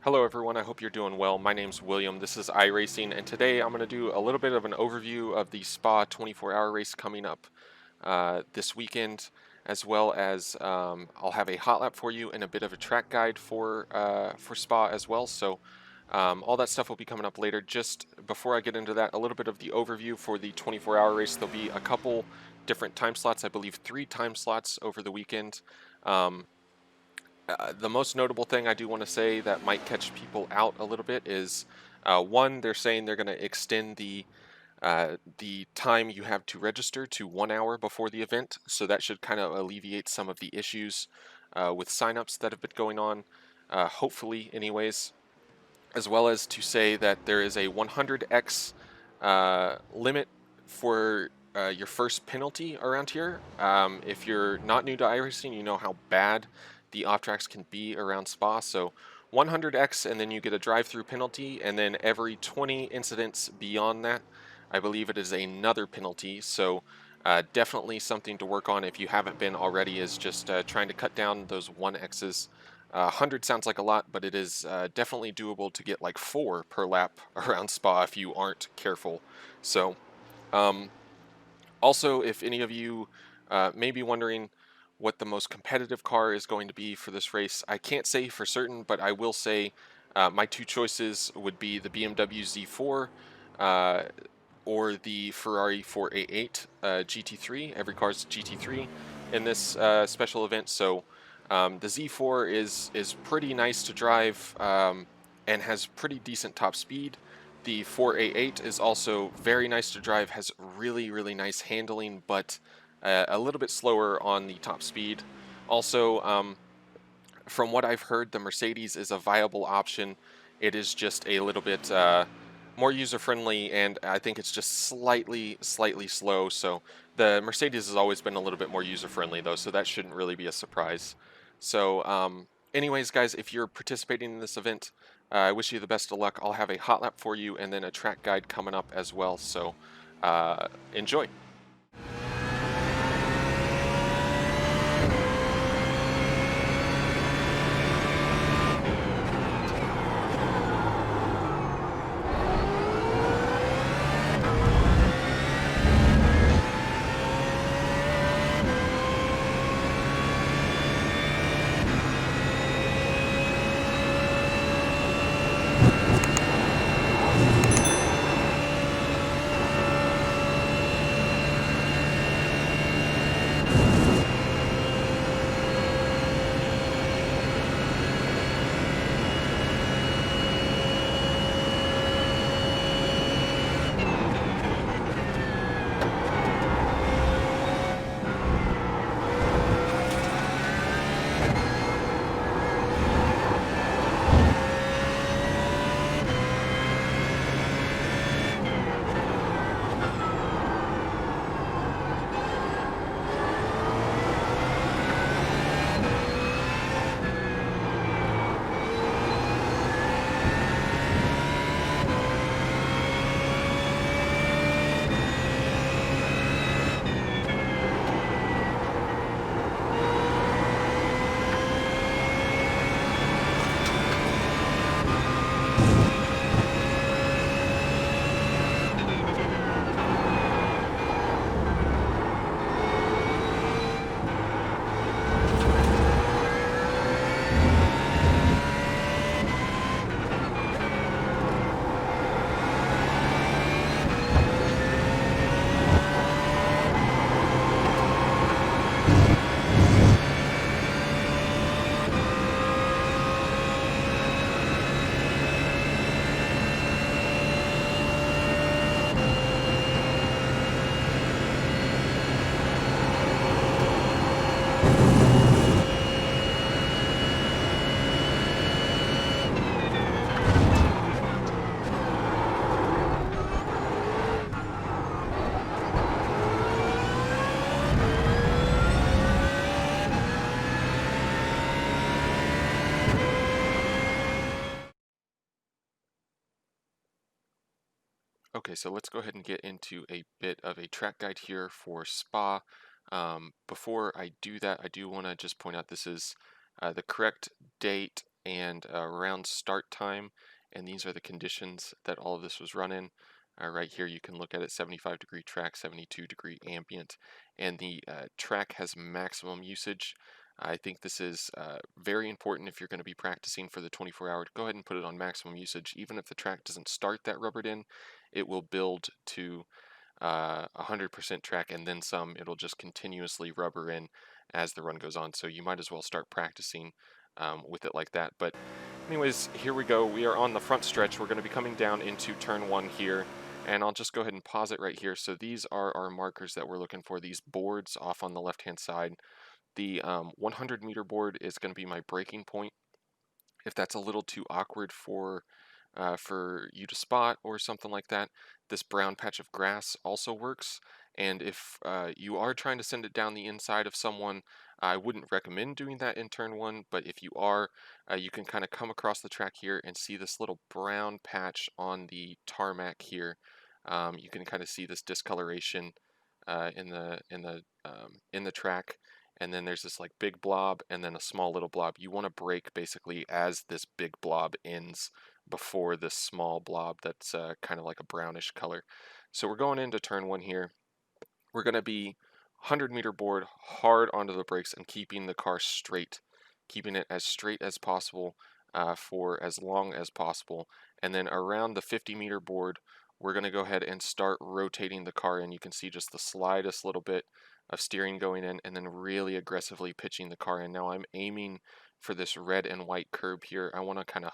Hello everyone, I hope you're doing well. My name's William, this is iRacing, and today I'm going to do a little bit of an overview of the Spa 24-hour race coming up this weekend, as well as I'll have a hot lap for you and a bit of a track guide for Spa as well. So all that stuff will be coming up later. Just before I get into that, a little bit of the overview for the 24-hour race. There'll be a couple different time slots, I believe 3 time slots over the weekend. Um, the most notable thing I do want to say that might catch people out a little bit is one, they're saying they're going to extend the time you have to register to 1 hour before the event, so that should kind of alleviate some of the issues with signups that have been going on, hopefully, anyways, as well as to say that there is a 100x limit for your first penalty around here. If you're not new to iRacing, you know how bad the off tracks can be around Spa. So 100x, and then you get a drive-through penalty, and then every 20 incidents beyond that, I believe it is another penalty. So definitely something to work on if you haven't been already, is just trying to cut down those 1x's. 100 sounds like a lot, but it is definitely doable to get like 4 per lap around Spa if you aren't careful. So, um, also, if any of you may be wondering what the most competitive car is going to be for this race, I can't say for certain, but I will say my two choices would be the BMW Z4 uh, or the Ferrari 488 GT3. Every car's GT3 in this special event, so the Z4 is pretty nice to drive and has pretty decent top speed. The 488 is also very nice to drive, has really nice handling, but a little bit slower on the top speed. Also, from what I've heard, the Mercedes is a viable option. It is just a little bit more user-friendly, and I think it's just slightly slow. So the Mercedes has always been a little bit more user-friendly, though, so that shouldn't really be a surprise. So, anyways, guys, if you're participating in this event, I wish you the best of luck. I'll have a hot lap for you and then a track guide coming up as well. So, enjoy. Okay, so let's go ahead and get into a bit of a track guide here for Spa. Before I do that, I do want to just point out this is the correct date and around start time, and these are the conditions that all of this was run in. Right here you can look at it, 75-degree track, 72-degree ambient, and the track has maximum usage. I think this is very important if you're going to be practicing for the 24-hour. Go ahead and put it on maximum usage. Even if the track doesn't start that rubbered in, it will build to 100% track and then some. It'll just continuously rubber in as the run goes on. So you might as well start practicing with it like that. But anyways, here we go. We are on the front stretch. We're going to be coming down into turn 1 here. And I'll just go ahead and pause it right here. So these are our markers that we're looking for, these boards off on the left-hand side. The 100-meter board is going to be my braking point. If that's a little too awkward for you to spot or something like that, this brown patch of grass also works. And if you are trying to send it down the inside of someone, I wouldn't recommend doing that in turn 1, but if you are, you can kind of come across the track here and see this little brown patch on the tarmac here. You can kind of see this discoloration in the track, and then there's this like big blob and then a small little blob. You want to brake basically as this big blob ends before this small blob that's kind of like a brownish color. So we're going into turn 1 here. We're going to be 100-meter board hard onto the brakes and keeping the car straight, keeping it as straight as possible for as long as possible. And then around the 50-meter board, we're going to go ahead and start rotating the car, and you can see just the slightest little bit of steering going in and then really aggressively pitching the car in. Now I'm aiming for this red and white curb here. I want to kind of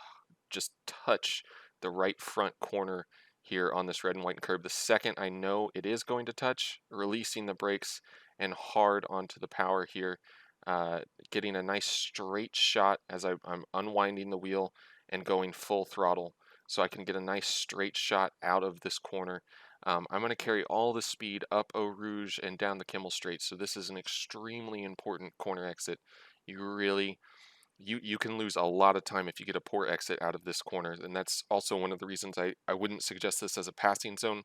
just touch the right front corner here on this red and white curb. The second I know it is going to touch, releasing the brakes and hard onto the power here, getting a nice straight shot as I'm unwinding the wheel and going full throttle so I can get a nice straight shot out of this corner. I'm going to carry all the speed up Eau Rouge and down the Kimmel Straight, so this is an extremely important corner exit. You can lose a lot of time if you get a poor exit out of this corner, and that's also one of the reasons I wouldn't suggest this as a passing zone,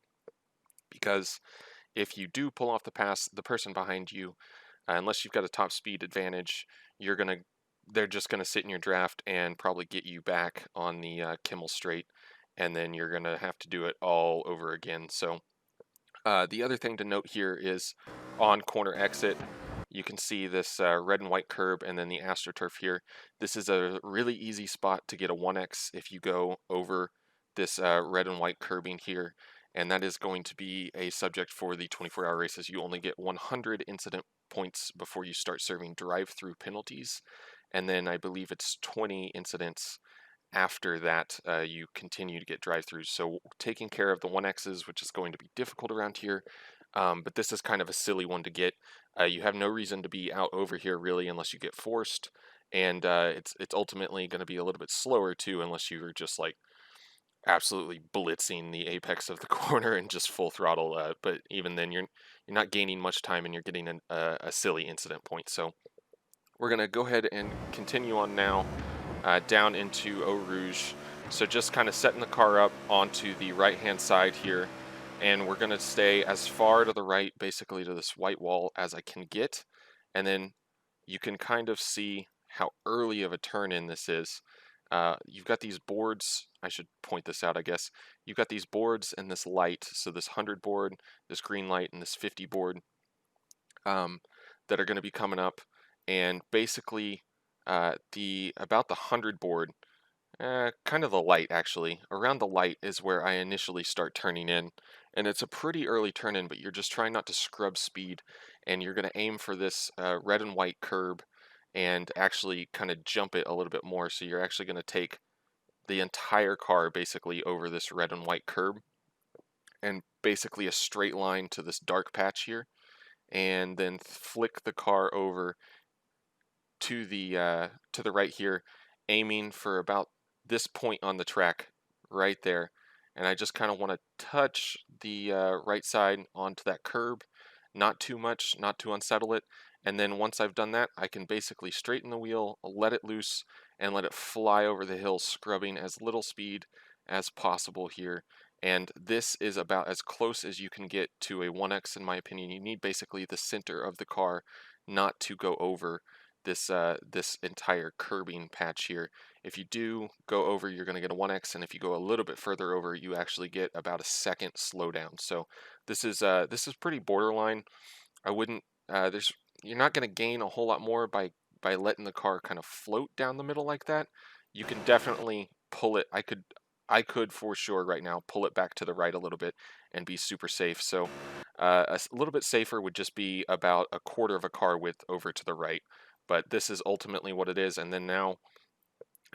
because if you do pull off the pass, the person behind you, unless you've got a top speed advantage, they're just gonna sit in your draft and probably get you back on the Kimmel Straight, and then you're gonna have to do it all over again. So the other thing to note here is on corner exit, you can see this red and white curb and then the AstroTurf here. This is a really easy spot to get a 1x if you go over this red and white curbing here, and that is going to be a subject for the 24-hour races. You only get 100 incident points before you start serving drive-through penalties, and then I believe it's 20 incidents after that. You continue to get drive-throughs. So taking care of the 1x's, which is going to be difficult around here, but this is kind of a silly one to get. You have no reason to be out over here really unless you get forced, and it's ultimately going to be a little bit slower too unless you are just like absolutely blitzing the apex of the corner and just full throttle. But even then, you're not gaining much time and you're getting a silly incident point. So we're going to go ahead and continue on now down into Eau Rouge. So just kind of setting the car up onto the right hand side here, and we're going to stay as far to the right basically to this white wall as I can get, and then you can kind of see how early of a turn in this is. You've got these boards, I should point this out I guess, you've got these boards and this light, so this 100 board, this green light, and this 50 board that are going to be coming up, and basically about the 100 board, kind of the light actually. Around the light is where I initially start turning in, and it's a pretty early turn in, but you're just trying not to scrub speed, and you're going to aim for this red and white curb and actually kind of jump it a little bit more. So you're actually going to take the entire car basically over this red and white curb and basically a straight line to this dark patch here, and then flick the car over to the right here, aiming for about this point on the track right there. And I just kind of want to touch the right side onto that curb, not too much, not to unsettle it. And then once I've done that, I can basically straighten the wheel, let it loose, and let it fly over the hill, scrubbing as little speed as possible here. And this is about as close as you can get to a 1x in my opinion. You need basically the center of the car not to go over this entire curbing patch here. If you do go over, you're going to get a 1x, and if you go a little bit further over, you actually get about a second slowdown. So this is pretty borderline. I wouldn't there's you're not going to gain a whole lot more by letting the car kind of float down the middle like that. You can definitely pull it. I could for sure right now pull it back to the right a little bit and be super safe. So a little bit safer would just be about a quarter of a car width over to the right. But this is ultimately what it is. And then now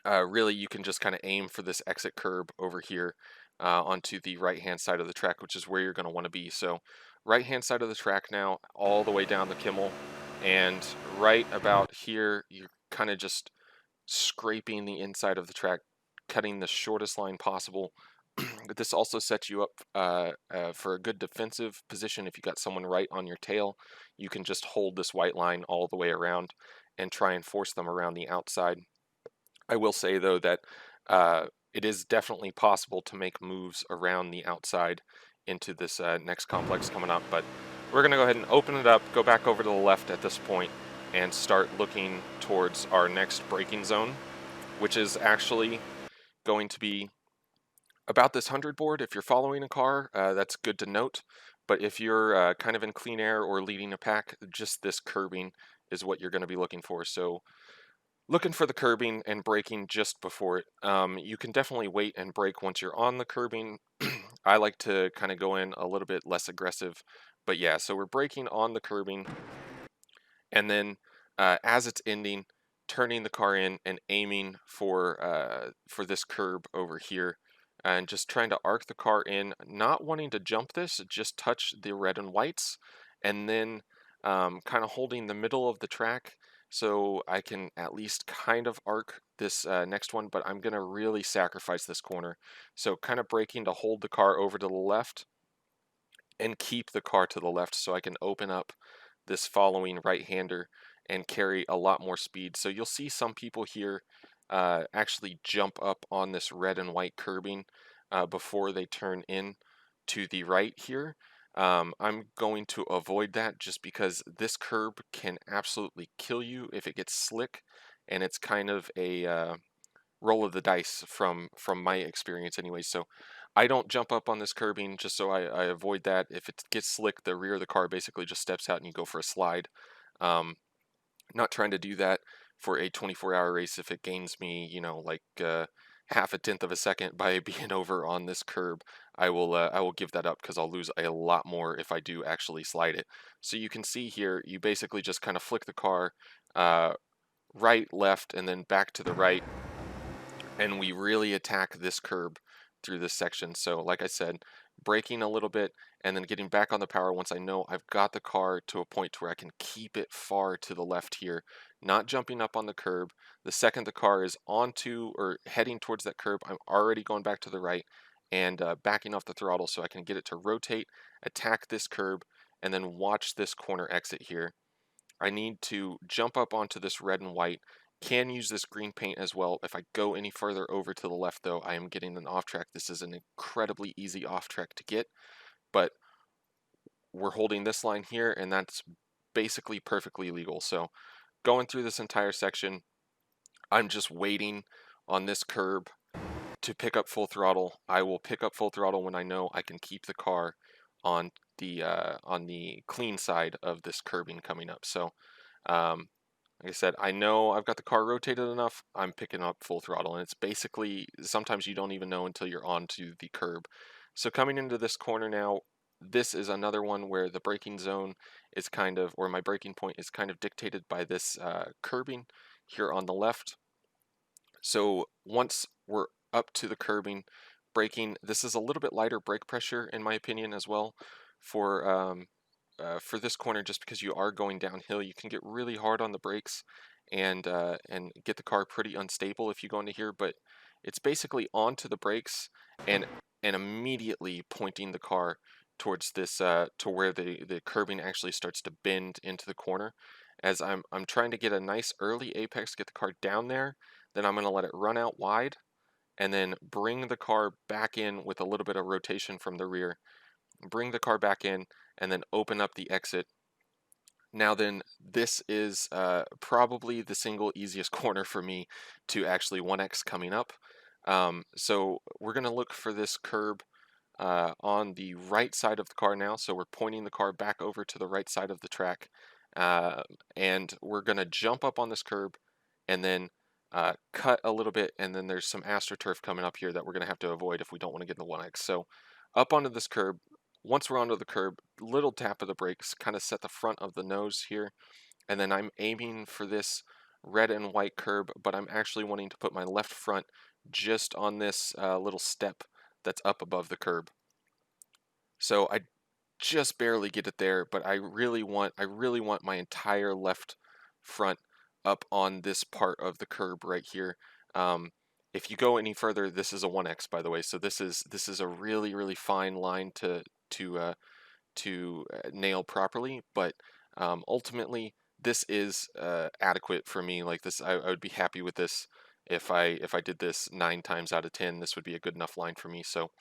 really you can just kind of aim for this exit curb over here onto the right hand side of the track, which is where you're going to want to be. So right hand side of the track now, all the way down the Kimmel, and right about here you're kind of just scraping the inside of the track, cutting the shortest line possible. But this also sets you up for a good defensive position. If you got someone right on your tail, you can just hold this white line all the way around and try and force them around the outside. I will say though that it is definitely possible to make moves around the outside into this next complex coming up, but we're going to go ahead and open it up, go back over to the left at this point, and start looking towards our next braking zone, which is actually going to be about this 100 board. If you're following a car, that's good to note, but if you're kind of in clean air or leading a pack, just this curbing is what you're going to be looking for. So looking for the curbing and braking just before it. You can definitely wait and brake once you're on the curbing. I like to kind of go in a little bit less aggressive, but yeah, so we're braking on the curbing, and then as it's ending, turning the car in and aiming for this curb over here, and just trying to arc the car in, not wanting to jump this, just touch the red and whites, and then kind of holding the middle of the track so I can at least kind of arc this next one, but I'm gonna really sacrifice this corner. So kind of braking to hold the car over to the left and keep the car to the left so I can open up this following right-hander and carry a lot more speed. So you'll see some people here actually jump up on this red and white curbing before they turn in to the right here. I'm going to avoid that just because this curb can absolutely kill you if it gets slick, and it's kind of a roll of the dice from my experience anyway. So I don't jump up on this curbing just so I avoid that. If it gets slick, the rear of the car basically just steps out and you go for a slide. Um, Not trying to do that for a 24-hour race if it gains me, like half a tenth of a second by being over on this curb. I will give that up because I'll lose a lot more if I do actually slide it. So you can see here, you basically just kind of flick the car right, left, and then back to the right, and we really attack this curb through this section. So like I said, braking a little bit and then getting back on the power once I know I've got the car to a point where I can keep it far to the left here, not jumping up on the curb. The second the car is onto or heading towards that curb, I'm already going back to the right and backing off the throttle so I can get it to rotate, attack this curb, and then watch this corner exit here. I need to jump up onto this red and white. Can use this green paint as well. If I go any further over to the left though, I am getting an off track. This is an incredibly easy off track to get, but we're holding this line here and that's basically perfectly legal. So going through this entire section, I'm just waiting on this curb to pick up full throttle. I will pick up full throttle when I know I can keep the car on the clean side of this curbing coming up. So like I said, I know I've got the car rotated enough, I'm picking up full throttle, and it's basically, sometimes you don't even know until you're onto the curb. So coming into this corner now, this is another one where the braking zone is kind of, or my braking point is kind of dictated by this curbing here on the left. So once we're up to the curbing, braking, this is a little bit lighter brake pressure in my opinion as well for this corner, just because you are going downhill. You can get really hard on the brakes and get the car pretty unstable if you go into here, but it's basically onto the brakes and immediately pointing the car towards this to where the curbing actually starts to bend into the corner. As I'm trying to get a nice early apex, get the car down there, then I'm going to let it run out wide and then bring the car back in with a little bit of rotation from the rear, bring the car back in, and then open up the exit. Now then, this is probably the single easiest corner for me to actually 1x coming up. So we're going to look for this curb on the right side of the car now. So we're pointing the car back over to the right side of the track. Uh, and we're going to jump up on this curb and then cut a little bit. And then there's some AstroTurf coming up here that we're going to have to avoid if we don't want to get in the 1x. So up onto this curb. Once we're onto the curb, little tap of the brakes, kind of set the front of the nose here. And then I'm aiming for this red and white curb, but I'm actually wanting to put my left front just on this little step that's up above the curb. So I just barely get it there, but I really want my entire left front up on this part of the curb right here. Um, if you go any further, this is a 1x, by the way. So this is a really fine line to nail properly, but ultimately this is adequate for me. Like this, I would be happy with this. If I did this 9 times out of 10, this would be a good enough line for me. So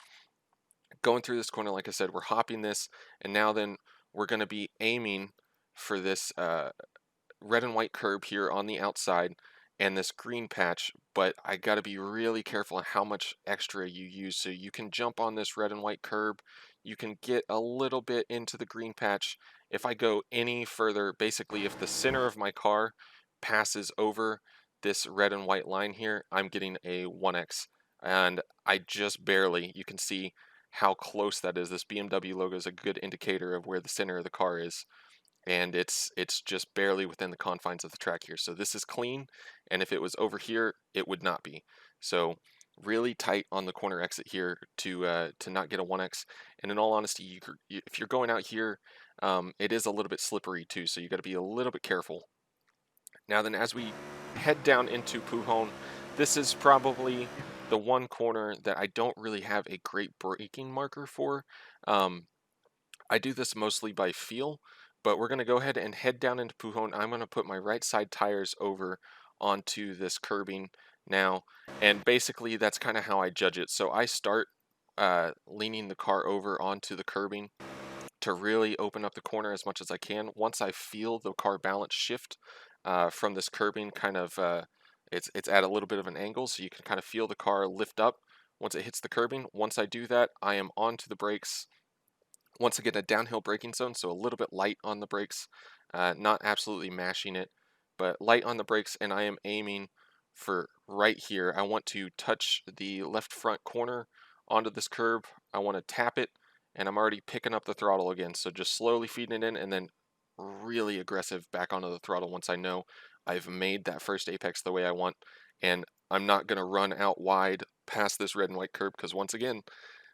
going through this corner, like I said, we're hopping this, and now then we're going to be aiming for this red and white curb here on the outside and this green patch, but I got to be really careful on how much extra you use. So you can jump on this red and white curb, you can get a little bit into the green patch. If I go any further, basically if the center of my car passes over this red and white line here, I'm getting a 1x. And I just barely, you can see how close that is. This BMW logo is a good indicator of where the center of the car is, and it's just barely within the confines of the track here. So this is clean, and if it was over here, it would not be. So really tight on the corner exit here to not get a 1x. And in all honesty, if you're going out here, it is a little bit slippery too, so you got to be a little bit careful. Now then, as we head down into Pujon, this is probably the one corner that I don't really have a great braking marker for. I do this mostly by feel, but we're going to go ahead and head down into Pujon. I'm going to put my right side tires over onto this curbing now, and basically that's kind of how I judge it. So I start leaning the car over onto the curbing to really open up the corner as much as I can. Once I feel the car balance shift from this curbing, kind of it's at a little bit of an angle, so you can kind of feel the car lift up once it hits the curbing. Once I do that, I am onto the brakes. Once again, a downhill braking zone, so a little bit light on the brakes, not absolutely mashing it, but light on the brakes, and I am aiming for right here. I want to touch the left front corner onto this curb. I want to tap it, and I'm already picking up the throttle again, so just slowly feeding it in, and then really aggressive back onto the throttle once I know I've made that first apex the way I want, and I'm not going to run out wide past this red and white curb, because once again,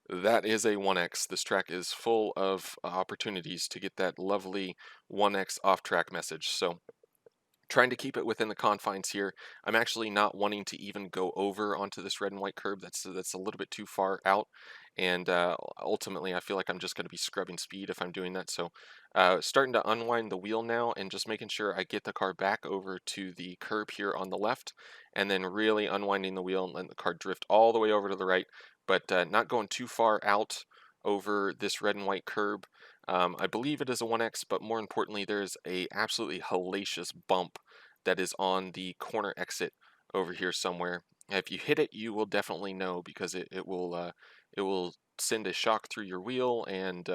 that is a 1x. This track is full of opportunities to get that lovely 1x off-track message. So trying to keep it within the confines here. I'm actually not wanting to even go over onto this red and white curb. That's a little bit too far out, and ultimately I feel like I'm just going to be scrubbing speed if I'm doing that. So starting to unwind the wheel now and just making sure I get the car back over to the curb here on the left, and then really unwinding the wheel and letting the car drift all the way over to the right, but not going too far out over this red and white curb. I believe it is a 1x, but more importantly, there's a absolutely hellacious bump that is on the corner exit over here somewhere. If you hit it, you will definitely know, because it will send a shock through your wheel, and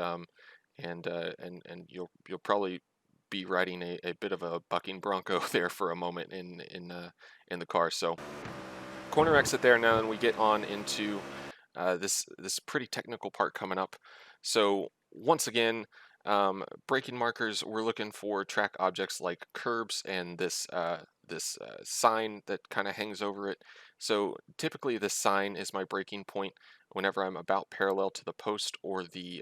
you'll probably be riding a bit of a bucking bronco there for a moment in the car. So corner exit there now, and we get on into this pretty technical part coming up. So once again, braking markers, we're looking for track objects like curbs and this sign that kind of hangs over it. So typically this sign is my braking point whenever I'm about parallel to the post or the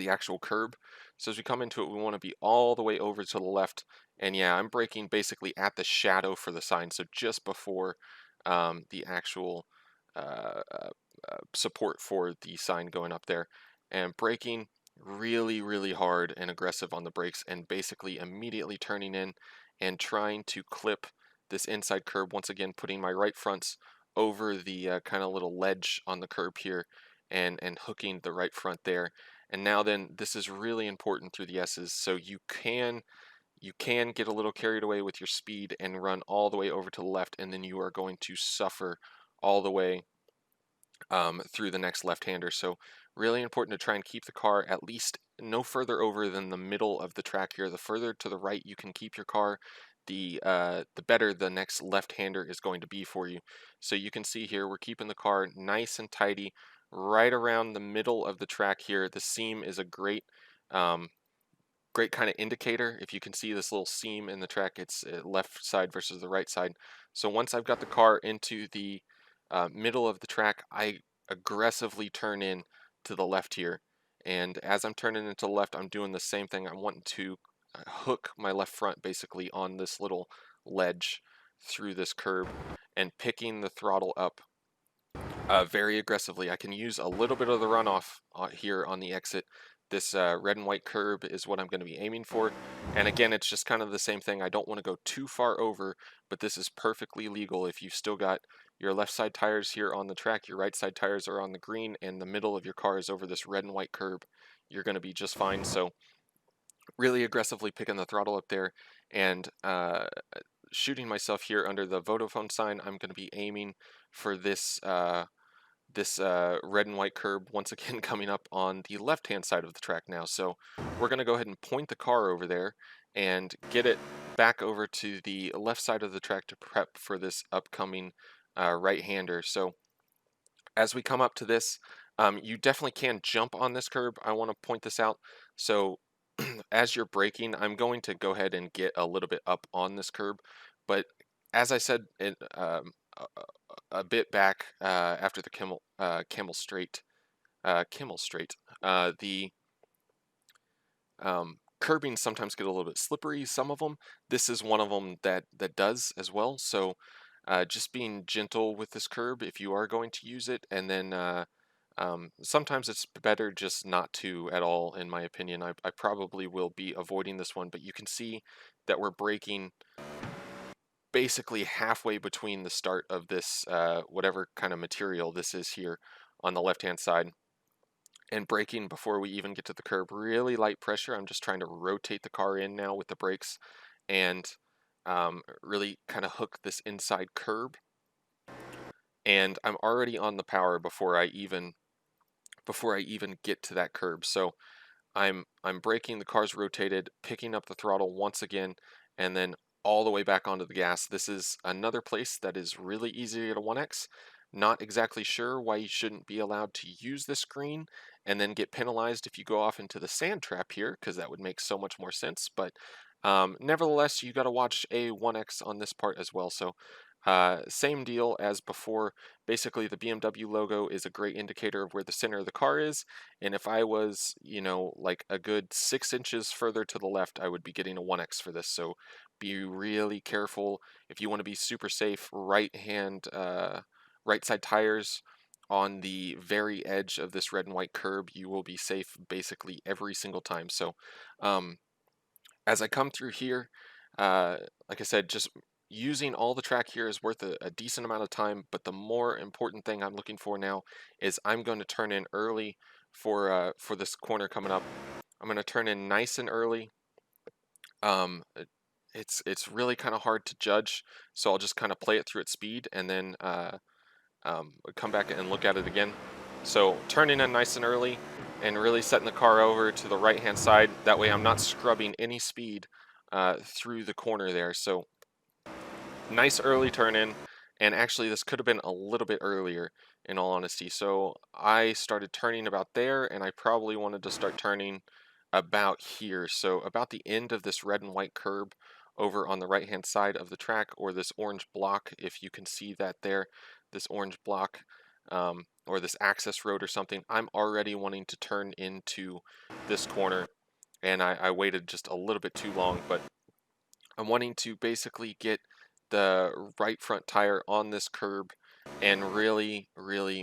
actual curb. So as we come into it, we want to be all the way over to the left. And yeah, I'm braking basically at the shadow for the sign, so just before the actual uh, uh, support for the sign going up there. And braking really hard and aggressive on the brakes, and basically immediately turning in and trying to clip this inside curb. Once again, putting my right fronts over the kind of little ledge on the curb here, and hooking the right front there. And now then, this is really important through the S's. So you can get a little carried away with your speed and run all the way over to the left, and then you are going to suffer all the way through the next left-hander. So really important to try and keep the car at least no further over than the middle of the track here. The further to the right you can keep your car, the better the next left-hander is going to be for you. So you can see here we're keeping the car nice and tidy right around the middle of the track here. The seam is a um, great kind of indicator. If you can see this little seam in the track, it's left side versus the right side. So once I've got the car into the middle of the track, I aggressively turn in to the left here. And as I'm turning into the left, I'm doing the same thing. I'm wanting to hook my left front basically on this little ledge through this curb and picking the throttle up very aggressively. I can use a little bit of the runoff here on the exit. This red and white curb is what I'm going to be aiming for. And again, it's just kind of the same thing. I don't want to go too far over, but this is perfectly legal. If you've still got your left side tires here on the track, your right side tires are on the green, and the middle of your car is over this red and white curb, you're going to be just fine. So really aggressively picking the throttle up there and shooting myself here under the Vodafone sign. I'm going to be aiming for this red and white curb once again coming up on the left hand side of the track now. So we're going to go ahead and point the car over there and get it back over to the left side of the track to prep for this upcoming right-hander. So as we come up to this, you definitely can jump on this curb. I want to point this out. So as you're braking, I'm going to go ahead and get a little bit up on this curb, but as I said a bit back after the Kimmel straight, the curbing sometimes get a little bit slippery. Some of them, this is one of them that does as well. So just being gentle with this curb if you are going to use it, and then sometimes it's better just not to at all, in my opinion. I probably will be avoiding this one, but you can see that we're braking basically halfway between the start of this whatever kind of material this is here on the left hand side, and braking before we even get to the curb. Really light pressure. I'm just trying to rotate the car in now with the brakes and really kind of hook this inside curb, and I'm already on the power before I even get to that curb. So I'm braking, the car's rotated, picking up the throttle once again, and then all the way back onto the gas. This is another place that is really easy to get a 1X. Not exactly sure why you shouldn't be allowed to use this screen and then get penalized if you go off into the sand trap here, because that would make so much more sense. But nevertheless, you got to watch a 1X on this part as well. So same deal as before. Basically, the BMW logo is a great indicator of where the center of the car is. And if I was, you know, like a good 6 inches further to the left, I would be getting a 1X for this. So be really careful. If you want to be super safe, right side tires on the very edge of this red and white curb, you will be safe basically every single time. So as I come through here, like I said, just using all the track here is worth a decent amount of time, but the more important thing I'm looking for now is I'm going to turn in early for this corner coming up. I'm going to turn in nice and early. It's really kind of hard to judge, so I'll just kind of play it through at speed and then come back and look at it again. So turning in nice and early and really setting the car over to the right hand side. That way I'm not scrubbing any speed through the corner there. So nice early turn in, and actually this could have been a little bit earlier in all honesty. So I started turning about there, and I probably wanted to start turning about here. So about the end of this red and white curb over on the right hand side of the track, or this orange block, if you can see that there, this orange block, or this access road or something. I'm already wanting to turn into this corner, and I waited just a little bit too long, but I'm wanting to basically get the right front tire on this curb and really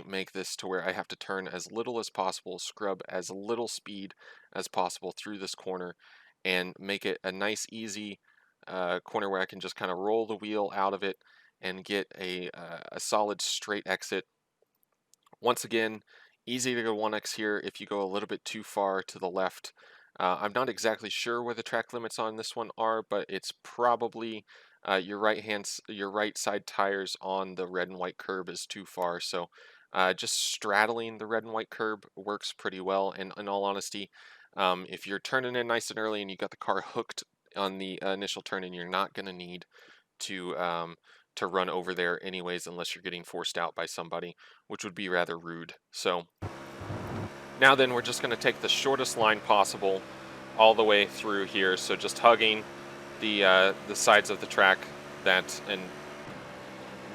make this to where I have to turn as little as possible, scrub as little speed as possible through this corner, and make it a nice easy corner where I can just kind of roll the wheel out of it and get a solid straight exit. Once again, easy to go 1x here if you go a little bit too far to the left. I'm not exactly sure where the track limits on this one are, but it's probably your your right side tires on the red and white curb is too far. So just straddling the red and white curb works pretty well. And in all honesty, if you're turning in nice and early and you got the car hooked on the initial turn, and you're not going to need to run over there anyways, unless you're getting forced out by somebody, which would be rather rude. So now then, we're just going to take the shortest line possible all the way through here. So just hugging the sides of the track and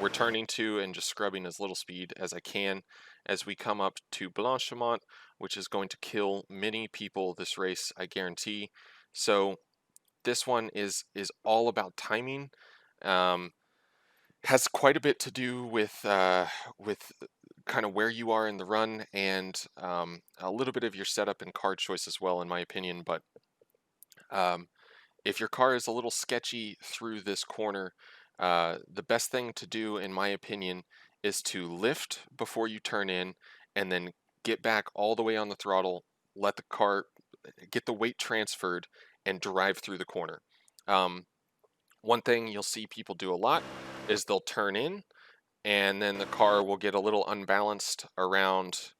we're turning to, and just scrubbing as little speed as I can as we come up to Blanchimont, which is going to kill many people this race, I guarantee. So this one is all about timing. Has quite a bit to do with kind of where you are in the run, and a little bit of your setup and car choice as well, in my opinion. But um, if your car is a little sketchy through this corner, the best thing to do, in my opinion, is to lift before you turn in, and then get back all the way on the throttle, let the car get the weight transferred, and drive through the corner. One thing you'll see people do a lot is they'll turn in, and then the car will get a little unbalanced around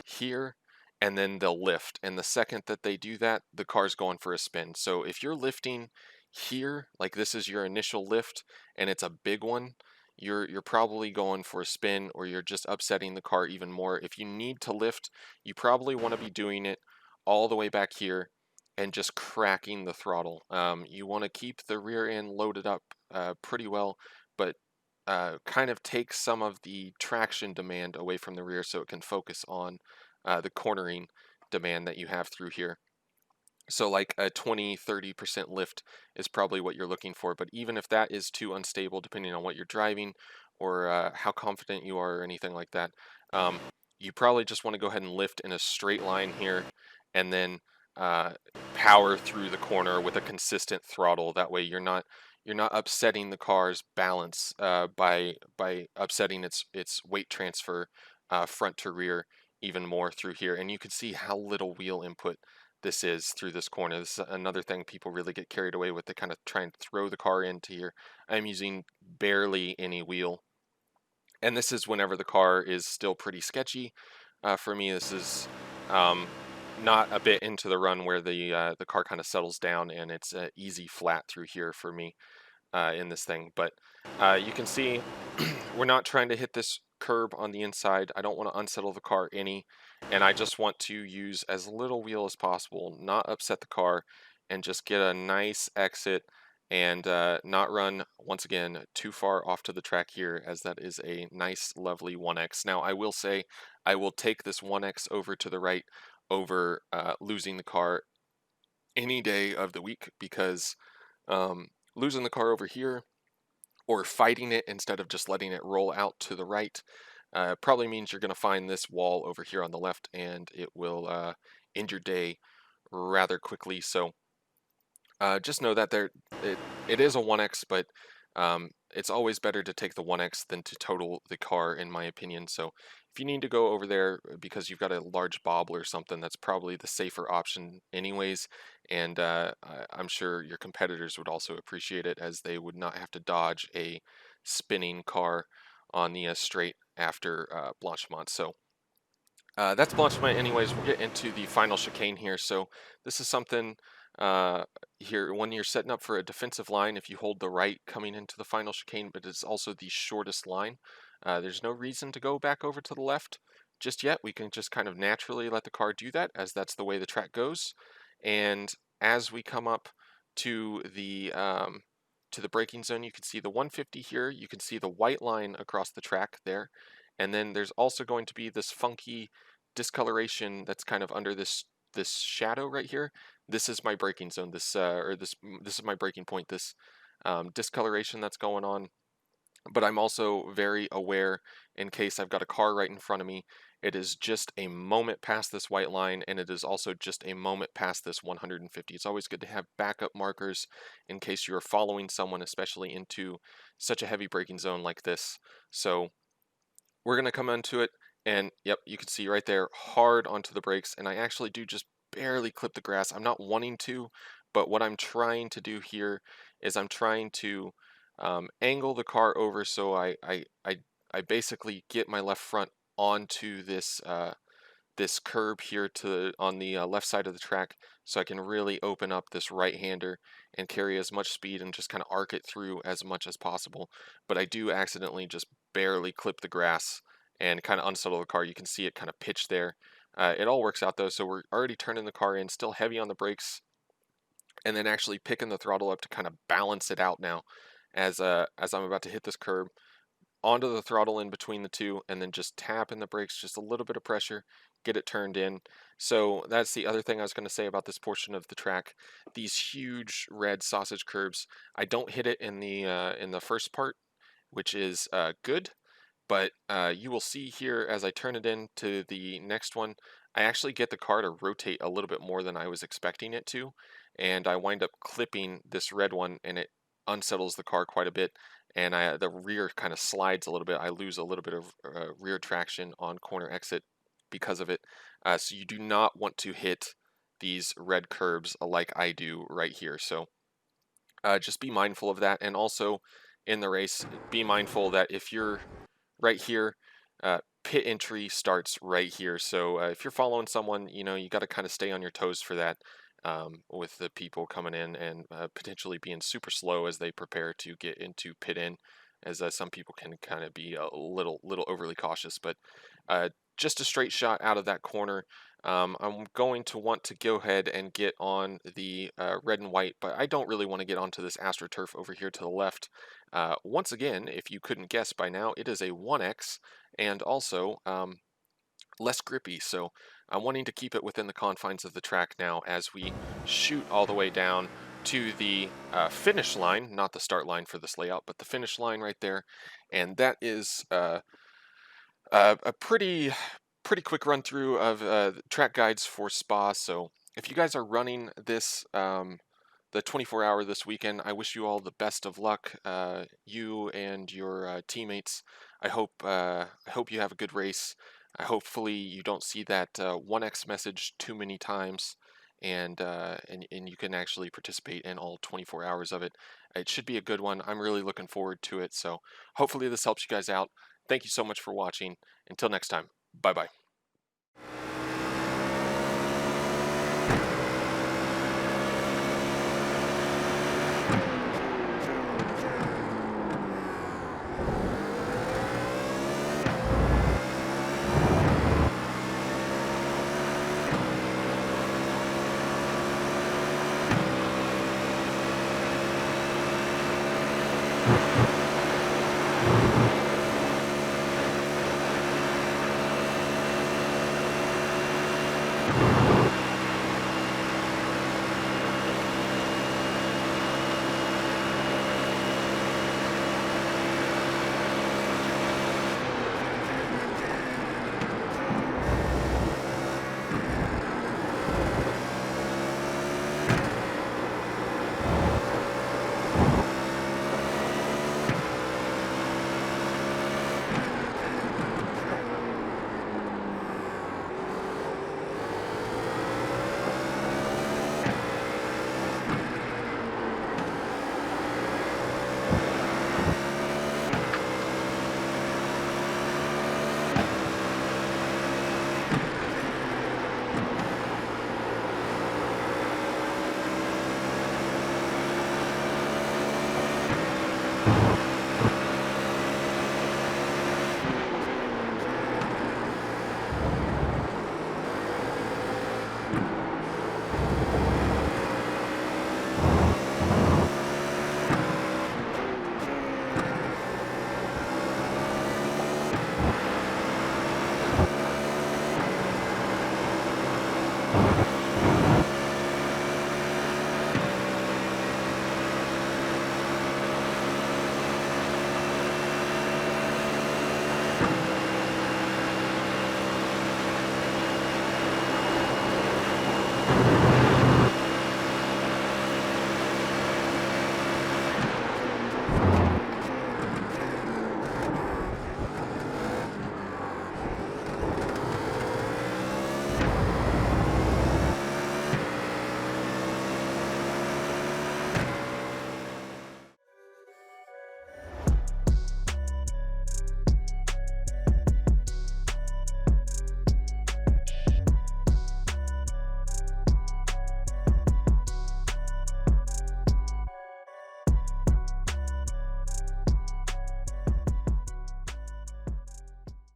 here, and then they'll lift. And the second that they do that, the car's going for a spin. So if you're lifting here, like this is your initial lift and it's a big one, you're probably going for a spin, or you're just upsetting the car even more. If you need to lift, you probably want to be doing it all the way back here and just cracking the throttle. You want to keep the rear end loaded up pretty well, but kind of take some of the traction demand away from the rear so it can focus on the cornering demand that you have through here. So like a 20-30% lift is probably what you're looking for, but even if that is too unstable, depending on what you're driving or how confident you are or anything like that, um, you probably just want to go ahead and lift in a straight line here, and then uh, power through the corner with a consistent throttle. That way you're not upsetting the car's balance by upsetting its weight transfer front to rear even more through here. And you can see how little wheel input this is through this corner. This is another thing people really get carried away with. They kind of try and throw the car into here. I'm using barely any wheel. And this is whenever the car is still pretty sketchy. For me, this is um, not a bit into the run where the car kind of settles down, and it's easy flat through here for me in this thing. But you can see we're not trying to hit this curb on the inside. I don't want to unsettle the car any, and I just want to use as little wheel as possible, not upset the car, and just get a nice exit, and not run, once again, too far off to the track here, as that is a nice, lovely 1x. Now, I will say I will take this 1x over to the right over losing the car any day of the week, because losing the car over here or fighting it instead of just letting it roll out to the right probably means you're going to find this wall over here on the left, and it will end your day rather quickly. So just know that it is a 1x, but it's always better to take the 1x than to total the car, in my opinion. So if you need to go over there because you've got a large bobble or something, that's probably the safer option anyways. And I'm sure your competitors would also appreciate it, as they would not have to dodge a spinning car on the straight after Blanchimont. So that's Blanchimont anyways. We'll get into the final chicane here. So this is something uh, here when you're setting up for a defensive line. If you hold the right coming into the final chicane, but it's also the shortest line, there's no reason to go back over to the left just yet. We can just kind of naturally let the car do that, as that's the way the track goes. And as we come up to the braking zone, you can see the 150 here. You can see the white line across the track there. And then there's also going to be this funky discoloration that's kind of under this shadow right here. This is my braking zone. This is my braking point. This discoloration that's going on. But I'm also very aware, in case I've got a car right in front of me, it is just a moment past this white line, and it is also just a moment past this 150. It's always good to have backup markers in case you're following someone, especially into such a heavy braking zone like this. So we're going to come into it And yep, you can see right there, hard onto the brakes, and I actually do just barely clip the grass. I'm not wanting to, but what I'm trying to do here is I'm trying to angle the car over so I basically get my left front onto this curb here to on the left side of the track, so I can really open up this right-hander and carry as much speed and just kind of arc it through as much as possible. But I do accidentally just barely clip the grass and kind of unsettle the car. You can see it kind of pitch there. It all works out though, so we're already turning the car in, still heavy on the brakes, and then actually picking the throttle up to kind of balance it out now as I'm about to hit this curb, onto the throttle in between the two, and then just tap in the brakes, just a little bit of pressure, get it turned in. So that's the other thing I was going to say about this portion of the track. These huge red sausage curbs, I don't hit it in the first part, which is good. But you will see here as I turn it into the next one, I actually get the car to rotate a little bit more than I was expecting it to, and I wind up clipping this red one, and it unsettles the car quite a bit, and the rear kind of slides a little bit. I lose a little bit of rear traction on corner exit because of it. So you do not want to hit these red curbs like I do right here. So just be mindful of that, and also in the race, be mindful that if you're right here, pit entry starts right here. So if you're following someone, you know, you got to kind of stay on your toes for that, with the people coming in and potentially being super slow as they prepare to get into pit in, as some people can kind of be a little overly cautious. But uh, just a straight shot out of that corner. I'm going to want to go ahead and get on the red and white, but I don't really want to get onto this AstroTurf over here to the left. Once again, if you couldn't guess by now, it is a 1X, and also less grippy, so I'm wanting to keep it within the confines of the track now as we shoot all the way down to the finish line, not the start line for this layout, but the finish line right there, and that is a pretty quick run through of track guides for Spa. So if you guys are running this the 24-hour this weekend, I wish you all the best of luck, you and your teammates. I hope you have a good race. Hopefully you don't see that 1X message too many times, and you can actually participate in all 24 hours of it. It should be a good one. I'm really looking forward to it. So hopefully this helps you guys out. Thank you so much for watching. Until next time, bye bye.